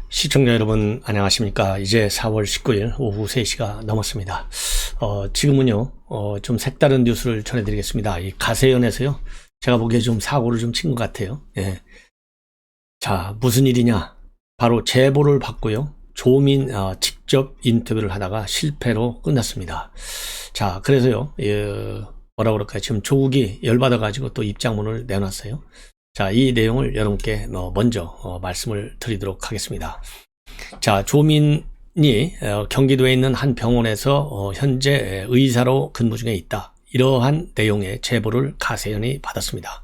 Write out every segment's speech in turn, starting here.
시청자 여러분 안녕하십니까. 이제 4월 19일 오후 3시가 넘었습니다. 지금은요 좀 색다른 뉴스를 전해드리겠습니다. 이 가세연에서요 제가 보기에 좀 사고를 좀 친 것 같아요. 예. 자, 무슨 일이냐, 바로 제보를 받고요 조민 직접 인터뷰를 하다가 실패로 끝났습니다. 자, 그래서요 뭐라 그럴까요, 지금 조국이 열받아 가지고 또 입장문을 내놨어요. 자, 이 내용을 여러분께 먼저 말씀을 드리도록 하겠습니다. 자, 조민이 경기도에 있는 한 병원에서 현재 의사로 근무 중에 있다, 이러한 내용의 제보를 가세연이 받았습니다.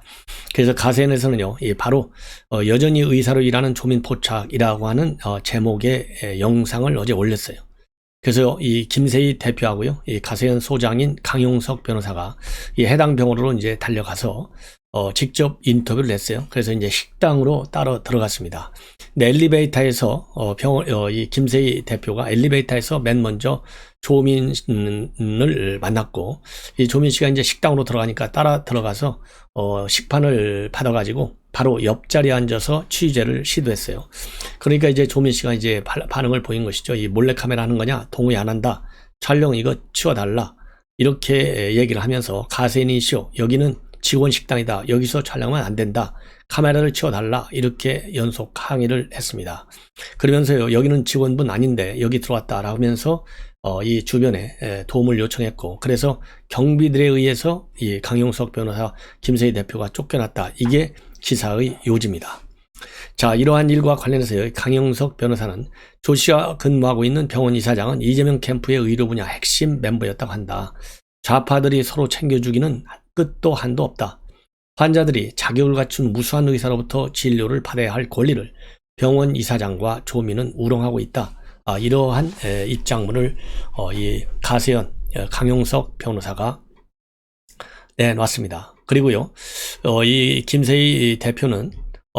그래서 가세연에서는요 바로 여전히 의사로 일하는 조민 포착이라고 하는 제목의 영상을 어제 올렸어요. 그래서 이 김세희 대표하고요, 이 가세연 소장인 강용석 변호사가 이 해당 병원으로 이제 달려가서 직접 인터뷰를 했어요. 그래서 이제 식당으로 따로 들어갔습니다. 근데 엘리베이터에서 이 김세희 대표가 엘리베이터에서 맨 먼저 조민을 만났고, 이 조민 씨가 이제 식당으로 들어가니까 따라 들어가서 식판을 받아가지고 바로 옆자리에 앉아서 취재를 시도했어요. 그러니까 이제 조민 씨가 이제 반응을 보인 것이죠. 이 몰래카메라 하는 거냐, 동의 안 한다, 촬영 이거 치워달라, 이렇게 얘기를 하면서 가세연이시오, 여기는 직원 식당이다, 여기서 촬영하면 안 된다, 카메라를 치워달라, 이렇게 연속 항의를 했습니다. 그러면서요, 여기는 직원분 아닌데 여기 들어왔다라고 하면서 이 주변에 도움을 요청했고, 그래서 경비들에 의해서 이 강용석 변호사, 김세희 대표가 쫓겨났다, 이게 기사의 요지입니다. 자, 이러한 일과 관련해서 강용석 변호사는 조 씨가 근무하고 있는 병원 이사장은 이재명 캠프의 의료 분야 핵심 멤버였다고 한다. 좌파들이 서로 챙겨주기는 끝도 한도 없다. 환자들이 자격을 갖춘 무수한 의사로부터 진료를 받아야 할 권리를 병원 이사장과 조민은 우롱하고 있다. 이러한 입장문을 이 가세연 강용석 변호사가 내놨습니다. 그리고요 이 김세희 대표는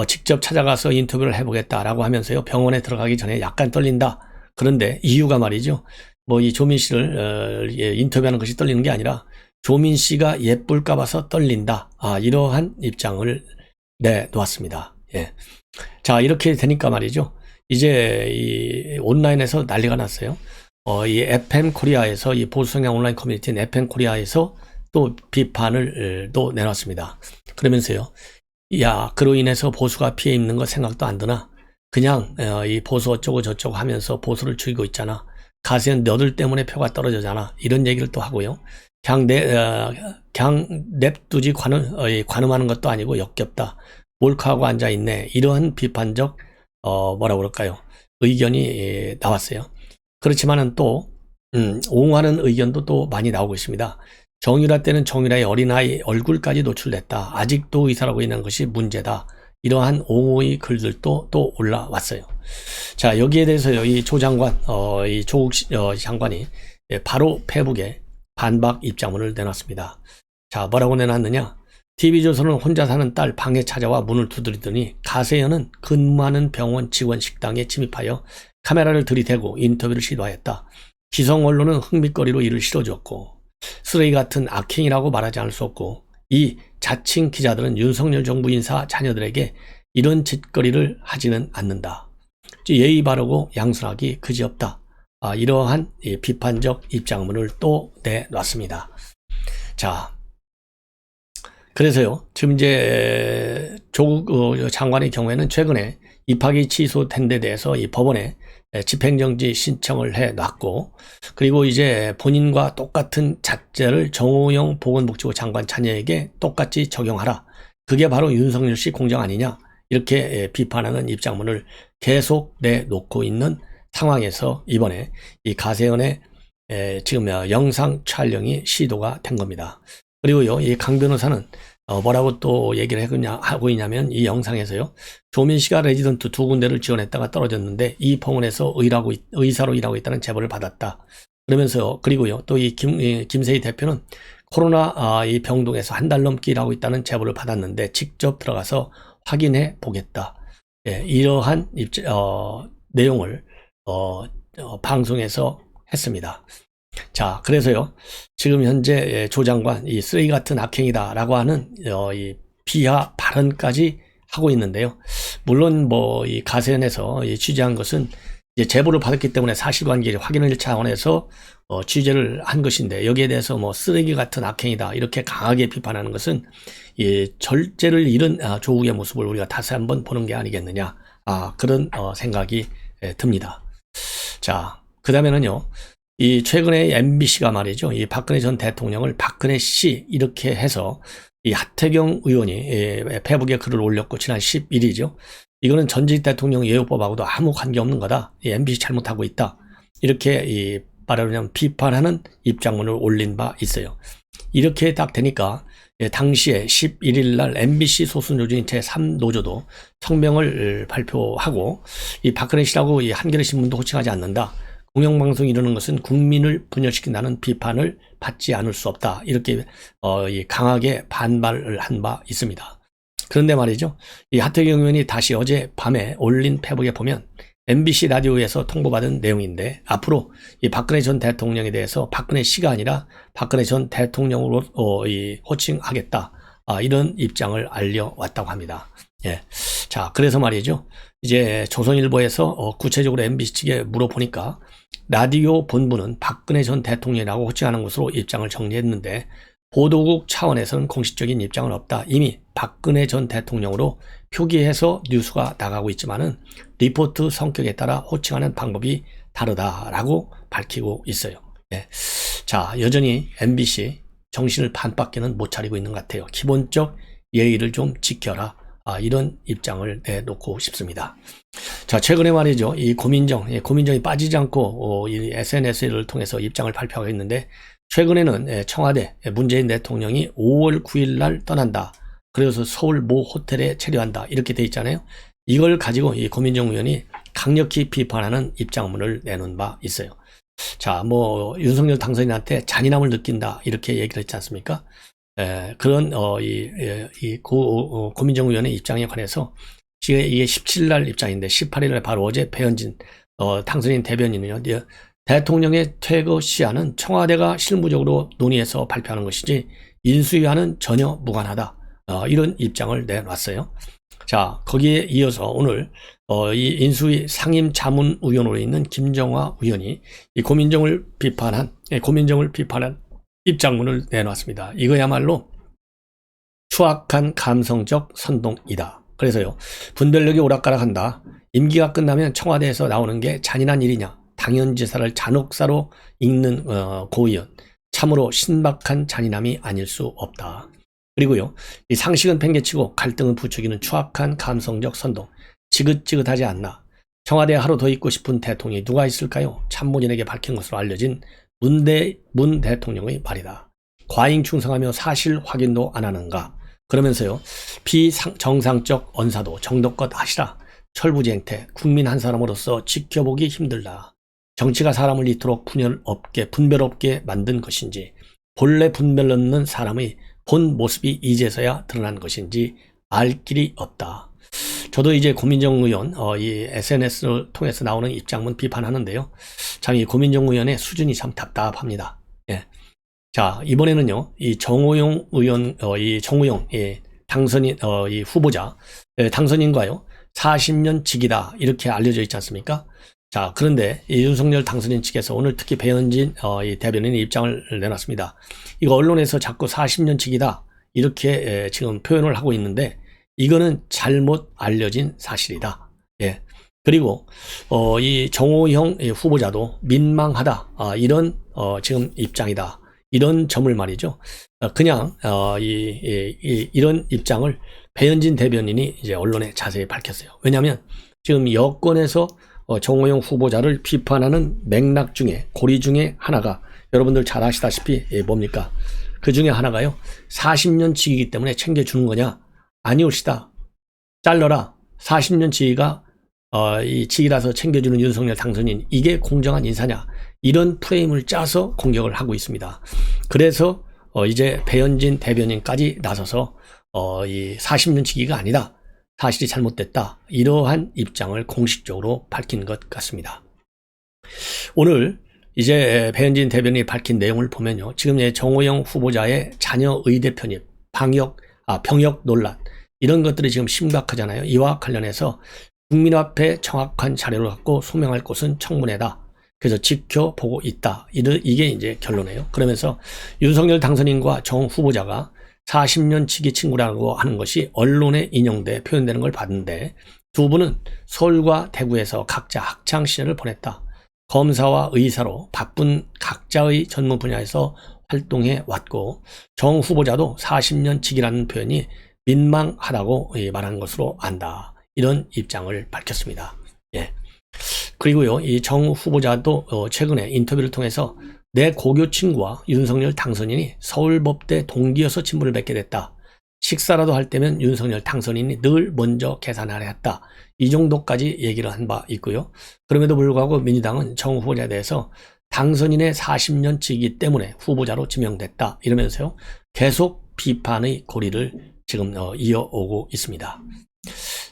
직접 찾아가서 인터뷰를 해보겠다라고 하면서요, 병원에 들어가기 전에 약간 떨린다. 그런데 이유가 말이죠, 뭐 이 조민 씨를 인터뷰하는 것이 떨리는 게 아니라 조민 씨가 예쁠까 봐서 떨린다. 이러한 입장을 내놓았습니다. 예. 자, 이렇게 되니까 말이죠, 이제 이 온라인에서 난리가 났어요. 이 FM 코리아에서, 이 보수성향 온라인 커뮤니티인 FM 코리아에서 또 비판을 또 내놨습니다. 그러면서요, 야, 그로 인해서 보수가 피해 입는 거 생각도 안 드나? 그냥 이 보수 어쩌고 저쩌고 하면서 보수를 죽이고 있잖아. 가세연 너들 때문에 표가 떨어지잖아. 이런 얘기를 또 하고요. 그냥 냅두지 관음하는 것도 아니고 역겹다, 몰카하고 앉아있네, 이러한 비판적 뭐라 그럴까요, 의견이 나왔어요. 그렇지만은 또 옹호하는 의견도 또 많이 나오고 있습니다. 정유라 때는 정유라의 어린아이 얼굴까지 노출됐다, 아직도 의사라고 있는 것이 문제다, 이러한 옹호의 글들도 또 올라왔어요. 자, 여기에 대해서요, 이 조 장관, 이 조국 장관이 바로 페북에 반박 입장문을 내놨습니다. 자, 뭐라고 내놨느냐? TV조선은 혼자 사는 딸 방에 찾아와 문을 두드리더니 가세연은 근무하는 병원 직원 식당에 침입하여 카메라를 들이대고 인터뷰를 시도하였다. 기성 언론은 흥미거리로 이를 실어주었고, 쓰레기 같은 악행이라고 말하지 않을 수 없고, 이 자칭 기자들은 윤석열 정부 인사 자녀들에게 이런 짓거리를 하지는 않는다. 예의 바르고 양순하기 그지없다. 이러한 비판적 입장문을 또 내놨습니다. 자, 그래서요, 지금 이제 조국 장관의 경우에는 최근에 입학이 취소된 데 대해서 이 법원에 집행정지 신청을 해놨고, 그리고 이제 본인과 똑같은 잣대를 정호영 보건복지부 장관 자녀에게 똑같이 적용하라, 그게 바로 윤석열 씨 공정 아니냐, 이렇게 비판하는 입장문을 계속 내놓고 있는 상황에서 이번에 이 가세연의 지금 영상 촬영이 시도가 된 겁니다. 그리고요, 이 강 변호사는 뭐라고 또 얘기를 하고 있냐면, 이 영상에서요, 조민 씨가 레지던트 2군데를 지원했다가 떨어졌는데 이 병원에서 의사로 일하고 있다는 제보를 받았다. 그러면서요, 그리고요, 또 이 김세희 대표는 코로나 이 병동에서 한 달 넘게 일하고 있다는 제보를 받았는데 직접 들어가서 확인해 보겠다. 이러한 내용을 방송에서 했습니다. 자, 그래서요, 지금 현재 조 장관 이 쓰레기 같은 악행이다라고 하는 이 비하 발언까지 하고 있는데요. 물론 뭐 이 가세연에서 취재한 것은 이제 제보를 받았기 때문에 사실관계를 확인할 차원에서 취재를 한 것인데, 여기에 대해서 뭐 쓰레기 같은 악행이다 이렇게 강하게 비판하는 것은 이 절제를 잃은 조국의 모습을 우리가 다시 한번 보는 게 아니겠느냐, 그런 생각이 듭니다. 자, 그 다음에는요, 이 최근에 MBC가 말이죠, 이 박근혜 전 대통령을 박근혜 씨 이렇게 해서 이 하태경 의원이 페북에 글을 올렸고, 지난 10일이죠. 이거는 전직 대통령 예우법하고도 아무 관계없는 거다. 이 MBC 잘못하고 있다. 이렇게 말하자면 비판하는 입장문을 올린 바 있어요. 이렇게 딱 되니까 당시에 11일 날 MBC 소수노조인 제3노조도 성명을 발표하고, 이 박근혜 씨라고 이 한겨레 신문도 호칭하지 않는다. 공영방송이 이러는 것은 국민을 분열시킨다는 비판을 받지 않을 수 없다. 이렇게 강하게 반발을 한 바 있습니다. 그런데 말이죠, 이 하태경 의원이 다시 어제 밤에 올린 페북에 보면 MBC 라디오에서 통보받은 내용인데, 앞으로 이 박근혜 전 대통령에 대해서 박근혜 씨가 아니라 박근혜 전 대통령으로 호칭하겠다, 이런 입장을 알려왔다고 합니다. 예. 자, 그래서 말이죠, 이제 조선일보에서 구체적으로 MBC 측에 물어보니까 라디오 본부는 박근혜 전 대통령이라고 호칭하는 것으로 입장을 정리했는데, 보도국 차원에서는 공식적인 입장은 없다. 이미 박근혜 전 대통령으로 표기해서 뉴스가 나가고 있지만은 리포트 성격에 따라 호칭하는 방법이 다르다라고 밝히고 있어요. 예. 자, 여전히 MBC 정신을 반밖에는 못 차리고 있는 것 같아요. 기본적 예의를 좀 지켜라, 이런 입장을 내놓고 싶습니다. 자, 최근에 말이죠, 이 고민정이 빠지지 않고 이 SNS를 통해서 입장을 발표하고 있는데, 최근에는 청와대 문재인 대통령이 5월 9일 날 떠난다, 그래서 서울 모 호텔에 체류한다, 이렇게 돼 있잖아요. 이걸 가지고 이 고민정 의원이 강력히 비판하는 입장문을 내놓은 바 있어요. 자, 뭐 윤석열 당선인한테 잔인함을 느낀다 이렇게 얘기를 했지 않습니까? 그런 고민정 의원의 입장에 관해서 이게 17일 날 입장인데, 18일 날 바로 어제 배현진 당선인 대변인은요, 대통령의 퇴거 시한은 청와대가 실무적으로 논의해서 발표하는 것이지 인수위와는 전혀 무관하다, 이런 입장을 내놨어요. 자, 거기에 이어서 오늘 이 인수위 상임자문위원으로 있는 김정화 의원이 이 고민정을 비판한 입장문을 내놨습니다. 이거야말로 추악한 감성적 선동이다. 그래서요, 분별력이 오락가락한다. 임기가 끝나면 청와대에서 나오는 게 잔인한 일이냐. 당연지사를 잔혹사로 읽는 고 의원, 참으로 신박한 잔인함이 아닐 수 없다. 그리고요, 이 상식은 팽개치고 갈등은 부추기는 추악한 감성적 선동, 지긋지긋하지 않나. 청와대에 하루 더 있고 싶은 대통령이 누가 있을까요? 참모진에게 밝힌 것으로 알려진 문 대통령의 말이다. 과잉 충성하며 사실 확인도 안 하는가. 그러면서요, 비정상적 언사도 정도껏 하시라. 철부지행태, 국민 한 사람으로서 지켜보기 힘들다. 정치가 사람을 이토록 분별 없게 만든 것인지, 본래 분별 없는 사람의 본 모습이 이제서야 드러난 것인지 알 길이 없다. 저도 이제 고민정 의원 이 SNS를 통해서 나오는 입장문 비판하는데요, 참 이 고민정 의원의 수준이 참 답답합니다. 예. 자, 이번에는요, 이 정호용 의원, 이 정호용 당선인 이 후보자 당선인과요 40년 직이다 이렇게 알려져 있지 않습니까? 자, 그런데 이 윤석열 당선인 측에서 오늘 특히 배현진 이 대변인의 입장을 내놨습니다. 이거 언론에서 자꾸 40년 직이다 이렇게 지금 표현을 하고 있는데, 이거는 잘못 알려진 사실이다. 예. 그리고 이 정호영 후보자도 민망하다, 이런 지금 입장이다. 이런 점을 말이죠. 그냥 이런 입장을 배현진 대변인이 이제 언론에 자세히 밝혔어요. 왜냐하면 지금 여권에서 정호영 후보자를 비판하는 맥락 중에, 고리 중에 하나가 여러분들 잘 아시다시피 뭡니까? 그 중에 하나가요, 40년 직이기 때문에 챙겨주는 거냐? 아니옵시다. 잘라라. 40년 직위가 이 직이라서 챙겨주는 윤석열 당선인, 이게 공정한 인사냐? 이런 프레임을 짜서 공격을 하고 있습니다. 그래서 이제 배현진 대변인까지 나서서 이 40년 직위가 아니다, 사실이 잘못됐다, 이러한 입장을 공식적으로 밝힌 것 같습니다. 오늘 이제 배현진 대변인이 밝힌 내용을 보면요, 지금 정호영 후보자의 자녀 의대 편입, 병역 논란, 이런 것들이 지금 심각하잖아요. 이와 관련해서 국민 앞에 정확한 자료를 갖고 소명할 곳은 청문회다. 그래서 지켜보고 있다. 이게 이제 결론이에요. 그러면서 윤석열 당선인과 정 후보자가 40년 지기 친구라고 하는 것이 언론에 인용돼 표현되는 걸 봤는데 두 분은 서울과 대구에서 각자 학창 시절을 보냈다. 검사와 의사로 바쁜 각자의 전문 분야에서 활동해 왔고 정 후보자도 40년 지기라는 표현이 민망하다고 말한 것으로 안다. 이런 입장을 밝혔습니다. 예. 그리고요, 이 정 후보자도 최근에 인터뷰를 통해서 내 고교 친구와 윤석열 당선인이 서울법대 동기여서 친분을 맺게 됐다. 식사라도 할 때면 윤석열 당선인이 늘 먼저 계산하려 했다. 이 정도까지 얘기를 한 바 있고요. 그럼에도 불구하고 민주당은 정 후보자에 대해서 당선인의 40년 지기 때문에 후보자로 지명됐다. 이러면서요, 계속 비판의 고리를 지금 이어오고 있습니다.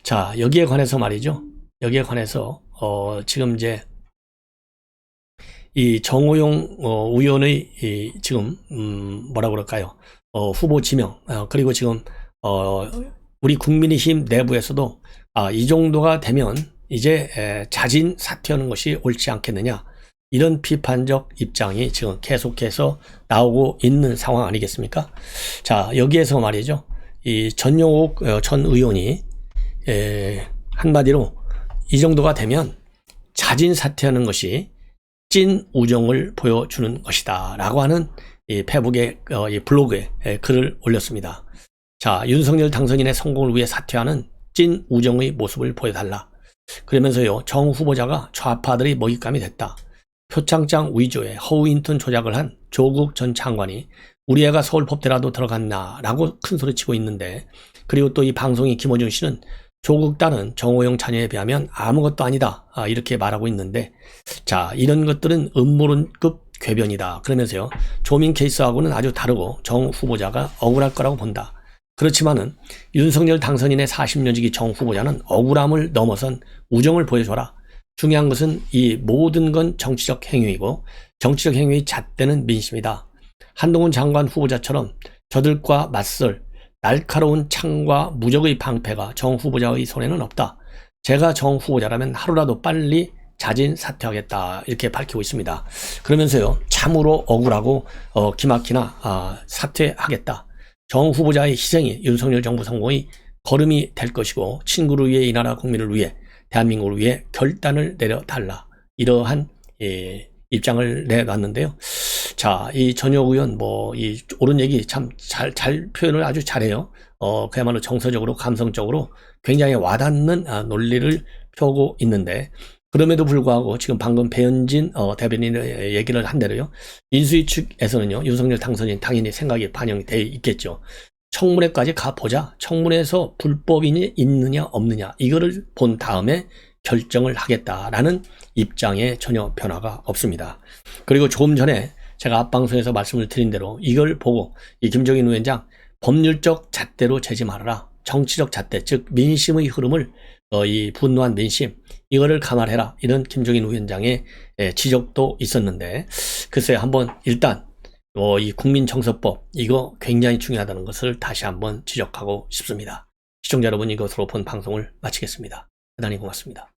자, 여기에 관해서 말이죠. 여기에 관해서 지금 이제 이 정호용 의원의 지금 뭐라 그럴까요? 후보 지명 그리고 지금 우리 국민의힘 내부에서도 이 정도가 되면 이제 자진 사퇴하는 것이 옳지 않겠느냐, 이런 비판적 입장이 지금 계속해서 나오고 있는 상황 아니겠습니까? 자, 여기에서 말이죠, 이 전용욱 전 의원이 한마디로 이 정도가 되면 자진 사퇴하는 것이 찐 우정을 보여주는 것이다 라고 하는 이 페북의 이 블로그에 글을 올렸습니다. 자, 윤석열 당선인의 성공을 위해 사퇴하는 찐 우정의 모습을 보여달라. 그러면서요, 정 후보자가 좌파들의 먹잇감이 됐다. 표창장 위조에 허위 인턴 조작을 한 조국 전 장관이 우리 애가 서울법대라도 들어갔나 라고 큰소리치고 있는데, 그리고 또 이 방송인 김어준 씨는 조국 딸은 정호영 자녀에 비하면 아무것도 아니다, 이렇게 말하고 있는데, 자, 이런 것들은 음모론급 궤변이다. 그러면서요, 조민 케이스하고는 아주 다르고 정 후보자가 억울할 거라고 본다. 그렇지만은 윤석열 당선인의 40년 지기 정 후보자는 억울함을 넘어선 우정을 보여줘라. 중요한 것은 이 모든 건 정치적 행위이고 정치적 행위의 잣대는 민심이다. 한동훈 장관 후보자처럼 저들과 맞설 날카로운 창과 무적의 방패가 정 후보자의 손에는 없다. 제가 정 후보자라면 하루라도 빨리 자진 사퇴하겠다, 이렇게 밝히고 있습니다. 그러면서요, 참으로 억울하고 기막히나 사퇴하겠다. 정 후보자의 희생이 윤석열 정부 성공의 걸음이 될 것이고 친구를 위해, 이 나라 국민을 위해, 대한민국을 위해 결단을 내려달라. 이러한 입장을 내놨는데요. 자, 이 전혁 의원 이 옳은 얘기 참 잘 표현을 아주 잘해요. 그야말로 정서적으로 감성적으로 굉장히 와닿는 논리를 펴고 있는데, 그럼에도 불구하고 지금 방금 배현진 대변인의 얘기를 한 대로요, 인수위 측에서는요, 윤석열 당선인 당연히 생각이 반영이 돼 있겠죠. 청문회까지 가보자. 청문회에서 불법이 있느냐 없느냐 이거를 본 다음에 결정을 하겠다라는 입장에 전혀 변화가 없습니다. 그리고 조금 전에 제가 앞방송에서 말씀을 드린 대로 이걸 보고 이 김종인 위원장 법률적 잣대로 재지 말아라. 정치적 잣대, 즉 민심의 흐름을 이 분노한 민심, 이거를 감안해라. 이런 김종인 위원장의 지적도 있었는데, 글쎄요, 한번 일단 이 국민청서법, 이거 굉장히 중요하다는 것을 다시 한번 지적하고 싶습니다. 시청자 여러분, 이것으로 본 방송을 마치겠습니다. 대단히 고맙습니다.